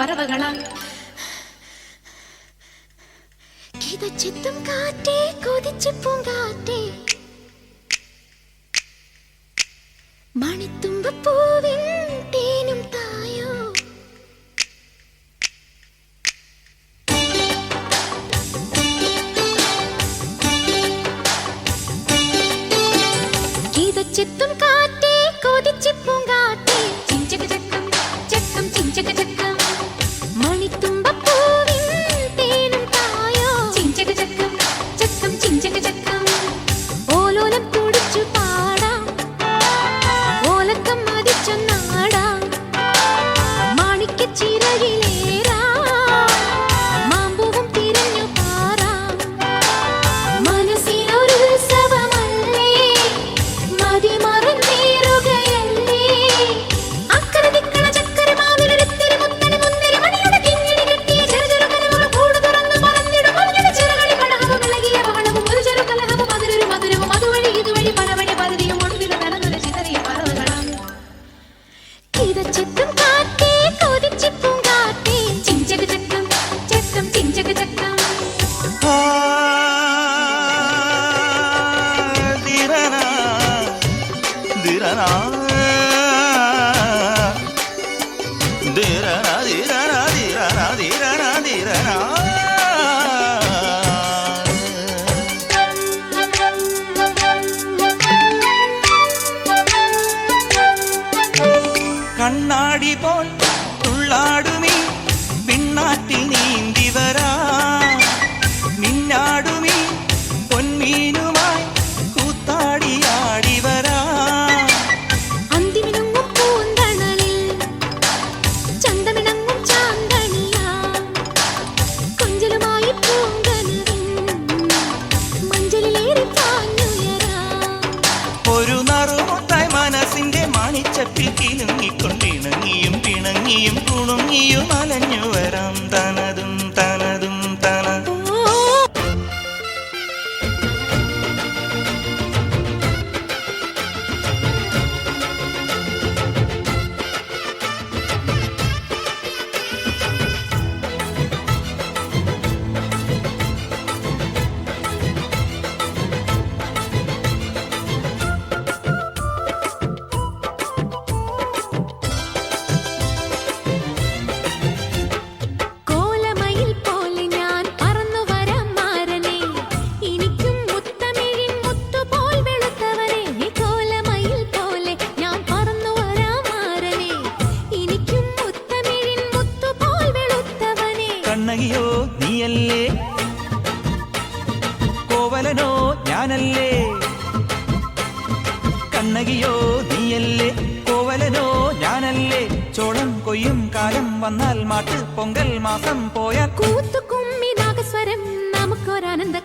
പറവകളാം കിതച്ചെത്തും കാറ്റേ കൊതിച്ചു പൂങ്കാറ്റേ മണിത്തുമ്പപ്പൂവിൻ തേനും തായോ കിതച്ചെത്തും കാറ്റേ കൊതിച്ചു പൂങ്കാറ്റേ ചിഞ്ചക ചക്കം ചക്കം ചിഞ്ചക ചക്കം മണിത്തുമ്പപ്പൂവിൻ തേനും തായോ ചിഞ്ചക ചക്കം ചക്കം ചിഞ്ചക ചക്കം ഓലോലം കുടിച്ചു പാടാം ഓലക്കം മതിച്ചൊന്നാടാം മാണിക്കച്ചിറകിലേറാ മാമ്പൂവും തിരഞ്ഞു പാറാം മനസ്സിലൊരുത്സവമല്ലേ മതിമറന്നേറുകയല്ലേ അക്കരെ ദിക്കണ ചക്കര മാവിലൊരുത്തിരി മുത്തണി മുന്തിരി മണിയുടെ കിങ്ങിണി കെട്ടിയ ചെറുചെറു കനവുകൾ കൂട് തുറന്നു പറന്നിടും മഞ്ഞയുടെ ചിറകളി പടഹവും ഇളകിയ ബഹളവും ഒരു ചെറു കലഹവും അതിലൊരു മധുരവും അതുവഴി ഇതുവഴി പലവഴി പകുതിയും ഒടുവിൽ തലന്നുര ചിതറിയ പറവകളാം കിതച്ചെത്തും കാറ്റേ കൊതിച്ചു പൂങ്കാറ്റേ ചിഞ്ചക ചക്കം ചക്കം ചിഞ്ചക ചക്കം കണ്ണാടി പോൽ തുള്ളാടുമീ പിണ്ണാറ്റിൽ നീന്തി വരാ മിന്നാടുമീ പൊന്മീനുമായി കൂത്താടിയാടി വരാ അന്തിമിനുങ്ങും പൂന്തണലിൽ ചന്തമിണങ്ങും ചാന്തണിയാ കൊഞ്ചലുമായി പൂങ്കനവിൻ മഞ്ചലിലേറി പാഞ്ഞുയരാ ഒരു നറുമുത്തായി മനസ്സിന്റെ മാണിച്ചപ്പിൽ കിലുങ്ങിക്കൊണ്ടിണങ്ങിയും പിണങ്ങിയും കുണുങ്ങിയും അലഞ്ഞു വരാം തനതും തനതും തനതും കോലമയിൽ പോലെ ഞാൻ പറന്നു വരാം മാരനെ എനിക്കും മുത്തമിഴിൻ മുത്തുപോൽ വെളുത്തവനെ കോലമയിൽ പോലെ ഞാൻ പറന്നു വരാം മാരനെ എനിക്കും മുത്തമിഴിൻ മുത്തുപോൽ വെളുത്തവനെ കണ്ണകിയോ നീയല്ലേ കോവലനോ ഞാനല്ലേ കണ്ണകിയോ നീയല്ലേ കോവലനോ ഞാനല്ലേ ചോളം കൊയ്യും കാലം വന്നാൽ മാട്ട് പൊങ്കൽ മാസം പോയാൽ കൂത്തുകുമ്മി നാഗസ്വരം നമുക്കൊരാനന്ദ